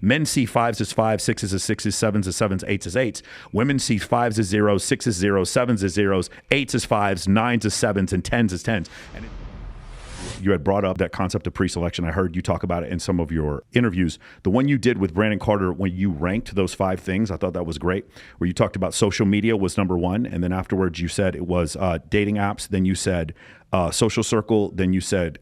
Men see fives as fives, sixes as sixes, sevens as sevens, eights as eights. Women see fives as zeros, sixes as zeros, sevens as zeros, eights as fives, nines as sevens, and tens as tens. And you had brought up that concept of pre-selection. I heard you talk about it in some of your interviews. The one you did with Brandon Carter when you ranked those 5 things, I thought that was great, where you talked about social media was number 1, and then afterwards you said it was dating apps, then you said social circle, then you said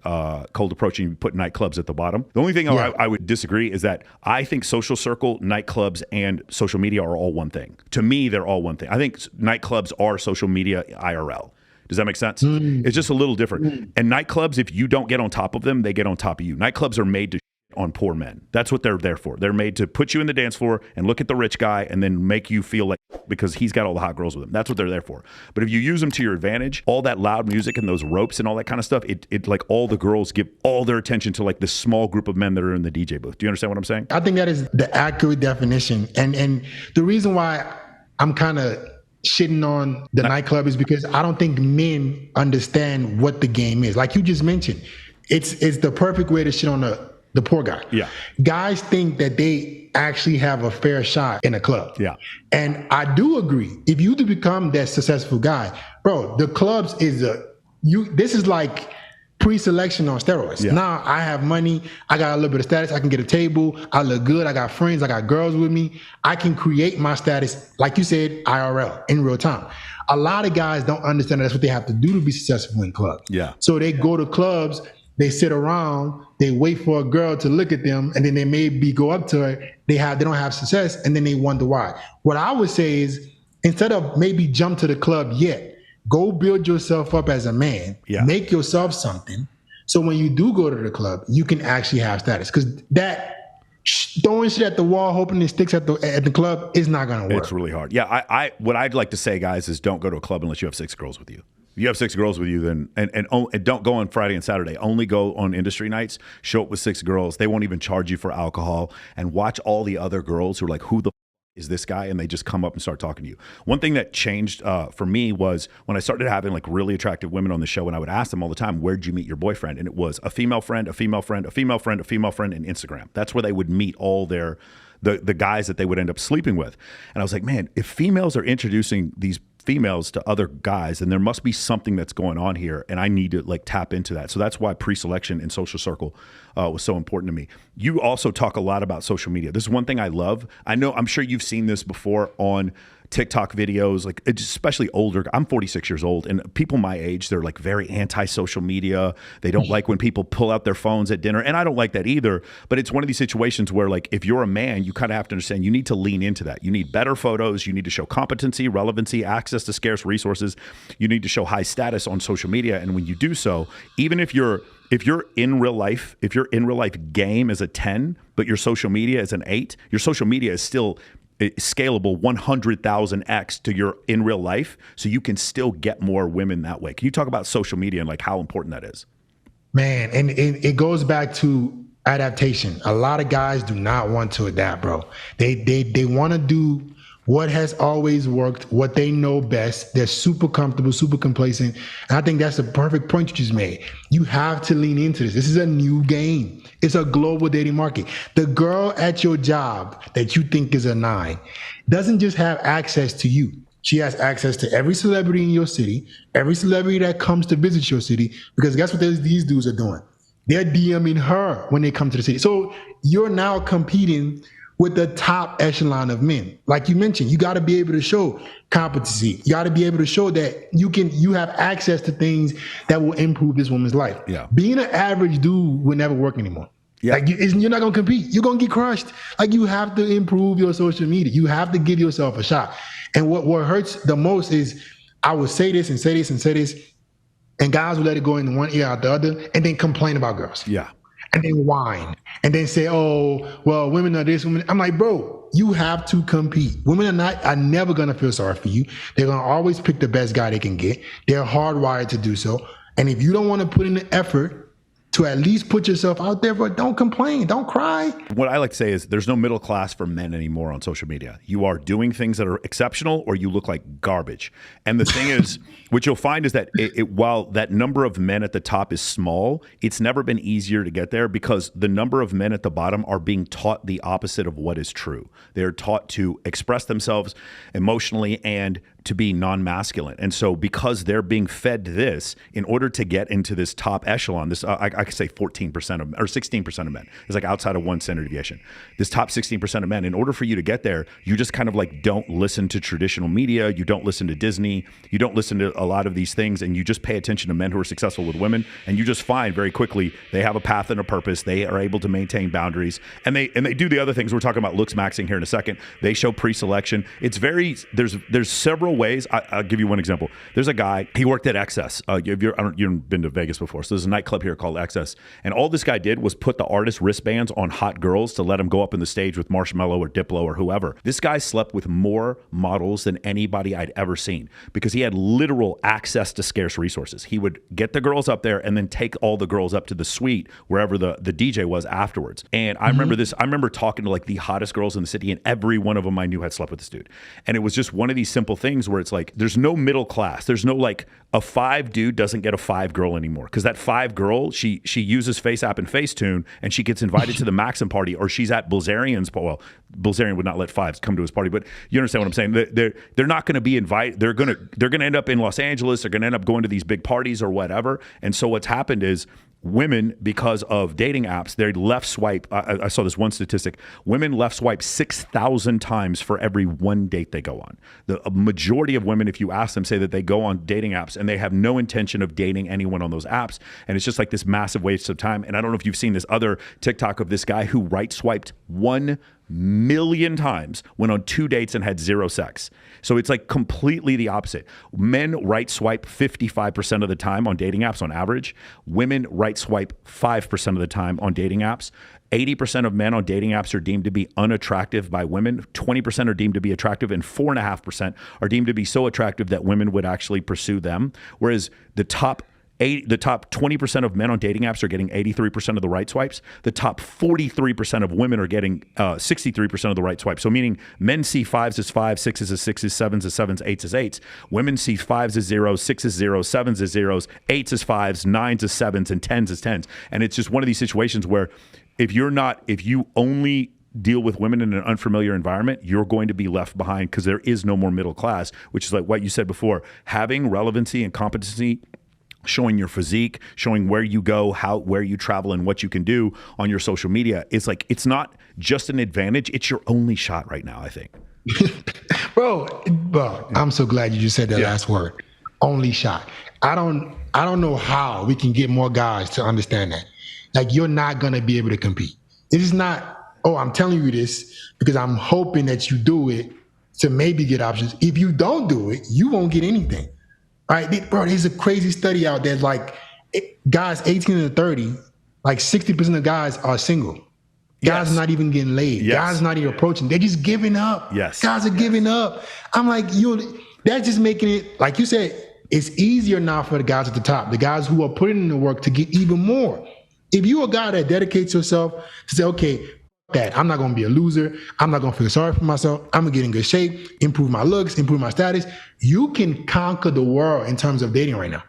cold approach, and you put nightclubs at the bottom. The only thing I would disagree is that I think social circle, nightclubs, and social media are all one thing. To me, they're all one thing. I think nightclubs are social media IRL. Does that make sense? It's just a little different. And nightclubs, if you don't get on top of them, they get on top of you. Nightclubs are made to on poor men. That's what they're there for. They're made to put you in the dance floor and look at the rich guy and then make you feel like because he's got all the hot girls with him. That's what they're there for. But if you use them to your advantage, all that loud music and those ropes and all that kind of stuff, it like all the girls give all their attention to like this small group of men that are in the DJ booth. Do you understand what I'm saying? I think that is the accurate definition. And the reason why I'm kind of shitting on the nightclub is because I don't think men understand what the game is. Like you just mentioned, it's the perfect way to shit on the poor guy. Yeah. Guys think that they actually have a fair shot in a club. Yeah. And I do agree. If you to become that successful guy, bro, the clubs this is like pre-selection on steroids. Yeah. Now I have money, I got a little bit of status, I can get a table, I look good, I got friends, I got girls with me. I can create my status, like you said, IRL, in real time. A lot of guys don't understand that's what they have to do to be successful in clubs. Yeah. So they go to clubs, they sit around, they wait for a girl to look at them, and then they maybe go up to her, they don't have success, and then they wonder why. What I would say is, instead of maybe jump to the club yet, go build yourself up as a man. Yeah. Make yourself something. So when you do go to the club, you can actually have status. Because that throwing shit at the wall, hoping it sticks at the club is not going to work. It's really hard. Yeah, what I'd like to say, guys, is don't go to a club unless you have 6 girls with you. If you have 6 girls with you, then and don't go on Friday and Saturday. Only go on industry nights. Show up with 6 girls. They won't even charge you for alcohol. And watch all the other girls who are like, who the is this guy? And they just come up and start talking to you. One thing that changed for me was when I started having like really attractive women on the show, and I would ask them all the time, where'd you meet your boyfriend? And it was a female friend, a female friend, a female friend, a female friend, and Instagram. That's where they would meet all the guys that they would end up sleeping with. And I was like, man, if females are introducing these females to other guys, and there must be something that's going on here, and I need to like tap into that. So that's why pre-selection and social circle was so important to me. You also talk a lot about social media. This is one thing I love. I'm sure you've seen this before on TikTok videos, like especially older. I'm 46 years old, and people my age, they're like very anti-social media. They don't like when people pull out their phones at dinner, and I don't like that either. But it's one of these situations where like if you're a man, you kind of have to understand you need to lean into that. You need better photos. You need to show competency, relevancy, access to scarce resources. You need to show high status on social media, and when you do so, even if you're in real life, if your in real life game is a 10, but your social media is an 8, your social media is still scalable 100,000x to your in real life, so you can still get more women that way. Can you talk about social media and like how important that is? Man, and it goes back to adaptation. A lot of guys do not want to adapt, bro. They want to do what has always worked, what they know best. They're super comfortable, super complacent. And I think that's the perfect point you just made. You have to lean into this. This is a new game. It's a global dating market. The girl at your job that you think is a 9 doesn't just have access to you. She has access to every celebrity in your city, every celebrity that comes to visit your city, because guess what these dudes are doing? They're DMing her when they come to the city. So you're now competing with the top echelon of men. Like you mentioned, you got to be able to show competency. You got to be able to show that you have access to things that will improve this woman's life. Yeah. Being an average dude will never work anymore. Yeah. Like you're not going to compete. You're going to get crushed. Like you have to improve your social media. You have to give yourself a shot. And what hurts the most is I would say this and say this and say this, and guys will let it go in one ear out the other and then complain about girls. Yeah. And then whine and then say, oh, well, women are this, women. I'm like, bro, you have to compete. Women are never going to feel sorry for you. They're going to always pick the best guy they can get. They're hardwired to do so. And if you don't want to put in the effort to at least put yourself out there, but don't complain, don't cry. What I like to say is there's no middle class for men anymore on social media. You are doing things that are exceptional or you look like garbage. And the thing is, what you'll find is that while that number of men at the top is small, it's never been easier to get there because the number of men at the bottom are being taught the opposite of what is true. They're taught to express themselves emotionally and to be non-masculine. And so because they're being fed this, in order to get into this top echelon, this I could say 14% of, or 16% of men, it's like outside of one standard deviation. This top 16% of men, in order for you to get there, you just kind of like don't listen to traditional media, you don't listen to Disney, you don't listen to a lot of these things, and you just pay attention to men who are successful with women, and you just find very quickly they have a path and a purpose, they are able to maintain boundaries, and they do the other things. We're talking about looks maxing here in a second. They show pre-selection. It's very, there's several ways. I'll give you one example. There's a guy, he worked at Excess. You've been to Vegas before, so there's a nightclub here called Excess, and all this guy did was put the artist wristbands on hot girls to let them go up in the stage with Marshmello or Diplo or whoever. This guy slept with more models than anybody I'd ever seen because he had literal access to scarce resources. He would get the girls up there and then take all the girls up to the suite wherever the DJ was afterwards. And I remember this. I remember talking to like the hottest girls in the city, and every one of them I knew had slept with this dude. And it was just one of these simple things where it's like there's no middle class. There's no like a 5 dude doesn't get a 5 girl anymore because that 5 girl she uses FaceApp and Facetune and she gets invited to the Maxim party, or she's at Bilzerian's. Well, Bilzerian would not let 5s come to his party, but you understand what I'm saying. They're not going to be invited. They're going to end up in Los Angeles. They're going to end up going to these big parties or whatever. And so what's happened is women, because of dating apps, they left swipe. I saw this one statistic. Women left swipe 6,000 times for every one date they go on. The majority of women, if you ask them, say that they go on dating apps and they have no intention of dating anyone on those apps. And it's just like this massive waste of time. And I don't know if you've seen this other TikTok of this guy who right swiped 1 million times, went on 2 dates and had 0 sex. So it's like completely the opposite. Men right swipe 55% of the time on dating apps on average. Women right swipe 5% of the time on dating apps. 80% of men on dating apps are deemed to be unattractive by women. 20% are deemed to be attractive, and 4.5% are deemed to be so attractive that women would actually pursue them. Whereas the top 20% of men on dating apps are getting 83% of the right swipes. The top 43% of women are getting 63% of the right swipes. So meaning men see 5s as 5s, 6s as 6s, 7s as 7s, 8s as 8s. Women see 5s as 0s, 6s as 0s, 7s as 0s, 8s as 5s, 9s as 7s, and 10s as 10s. And it's just one of these situations where if you only deal with women in an unfamiliar environment, you're going to be left behind because there is no more middle class, which is like what you said before, having relevancy and competency, showing your physique, showing where you go, where you travel, and what you can do on your social media. It's like, it's not just an advantage, it's your only shot right now, I think. Bro, I'm so glad you just said that last word. Only shot. I don't know how we can get more guys to understand that. Like, you're not gonna be able to compete. It is not, I'm telling you this because I'm hoping that you do it to maybe get options. If you don't do it, you won't get anything. All right, bro, there's a crazy study out there, like guys 18 to 30, like 60% of guys are single. Guys are not even getting laid. Yes. Guys are not even approaching. They're just giving up. Yes. Guys are giving up. I'm like, that's just making it, like you said, it's easier now for the guys at the top, the guys who are putting in the work to get even more. If you're a guy that dedicates yourself to say, okay, that I'm not going to be a loser. I'm not going to feel sorry for myself. I'm going to get in good shape, improve my looks, improve my status. You can conquer the world in terms of dating right now.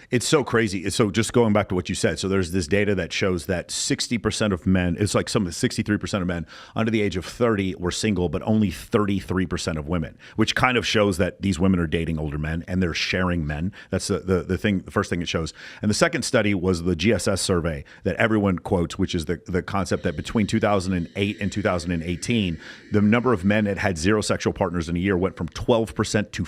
It's so crazy. So just going back to what you said, so there's this data that shows that 60% of men, it's like 63% of men under the age of 30 were single, but only 33% of women, which kind of shows that these women are dating older men and they're sharing men. That's the first thing it shows. And the second study was the GSS survey that everyone quotes, which is the concept that between 2008 and 2018, the number of men that had 0 sexual partners in a year went from 12% to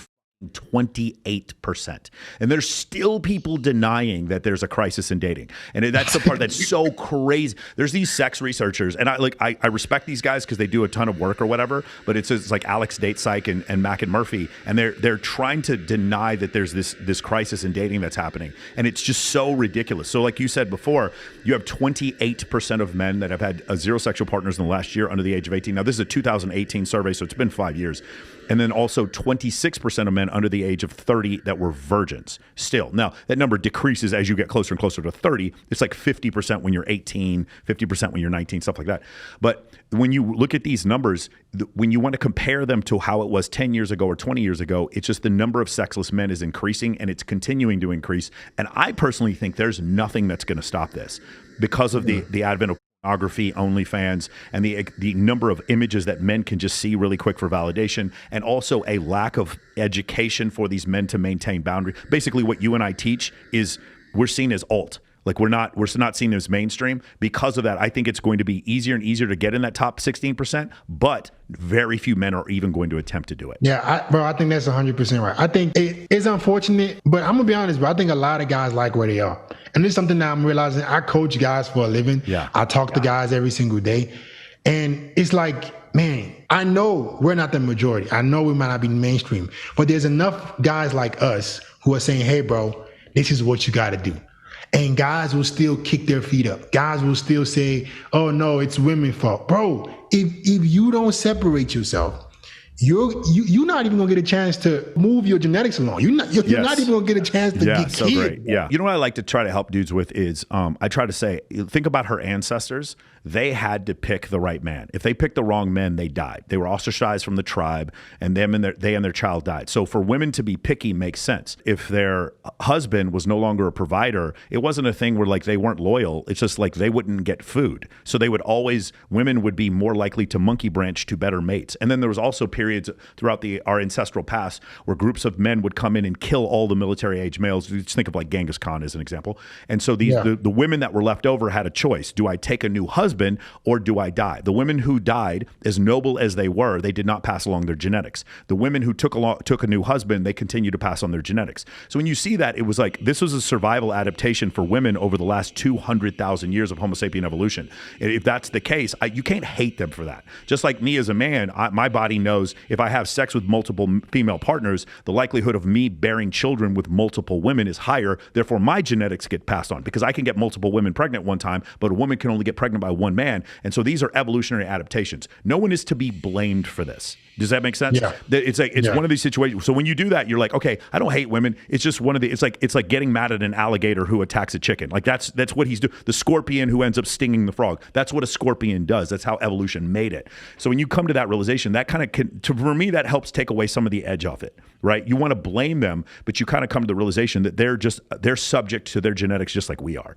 28%. And there's still people denying that there's a crisis in dating. And that's the part that's so crazy. There's these sex researchers, and I respect these guys because they do a ton of work or whatever, but it's like Alex Date Psych and Mac and Murphy, and they're trying to deny that there's this crisis in dating that's happening. And it's just so ridiculous. So like you said before, you have 28% of men that have had 0 sexual partners in the last year under the age of 18. Now, this is a 2018 survey, so it's been 5 years. And then also 26% of men under the age of 30 that were virgins still. Now, that number decreases as you get closer and closer to 30. It's like 50% when you're 18, 50% when you're 19, stuff like that. But when you look at these numbers, when you want to compare them to how it was 10 years ago or 20 years ago, it's just the number of sexless men is increasing, and it's continuing to increase. And I personally think there's nothing that's going to stop this because of the advent of pornography, OnlyFans, and the number of images that men can just see really quick for validation, and also a lack of education for these men to maintain boundaries. Basically, what you and I teach is we're seen as alt. Like we're not seen as mainstream. Because of that, I think it's going to be easier and easier to get in that top 16%, but very few men are even going to attempt to do it. Yeah, bro, I think that's 100% right. I think it's unfortunate, but I'm going to be honest, bro. I think a lot of guys like where they are. And this is something that I'm realizing. I coach guys for a living. Yeah. I talk to guys every single day. And it's like, man, I know we're not the majority. I know we might not be mainstream, but there's enough guys like us who are saying, hey, bro, this is what you got to do. And guys will still kick their feet up. Guys will still say, oh, no, it's women's fault. Bro, if you don't separate yourself, you're not even gonna get a chance to move your genetics along. You're not even gonna get a chance to get so kids. great. Yeah. You know what I like to try to help dudes with is I try to say, think about her ancestors. They had to pick the right man. If they picked the wrong men, they died. They were ostracized from the tribe, and they and their child died. So for women to be picky makes sense. If their husband was no longer a provider, it wasn't a thing where like they weren't loyal. It's just like they wouldn't get food. So women would be more likely to monkey branch to better mates. And then there was also periods throughout our ancestral past where groups of men would come in and kill all the military age males. Just think of like Genghis Khan as an example. And so the women that were left over had a choice. Do I take a new husband or do I die? The women who died, as noble as they were, they did not pass along their genetics. The women who took a new husband, they continued to pass on their genetics. So when you see that, it was like this was a survival adaptation for women over the last 200,000 years of Homo sapien evolution. If that's the case, you can't hate them for that. Just like me as a man, my body knows if I have sex with multiple female partners, the likelihood of me bearing children with multiple women is higher. Therefore, my genetics get passed on because I can get multiple women pregnant one time, but a woman can only get pregnant by one man. And so these are evolutionary adaptations. No one is to be blamed for this. Does that make sense? Yeah. It's one of these situations. So when you do that, you're like, okay, I don't hate women. It's just it's like getting mad at an alligator who attacks a chicken. Like that's what he's doing. The scorpion who ends up stinging the frog. That's what a scorpion does. That's how evolution made it. So when you come to that realization, that kind of for me, that helps take away some of the edge off it, right? You want to blame them, but you kind of come to the realization that they're subject to their genetics just like we are.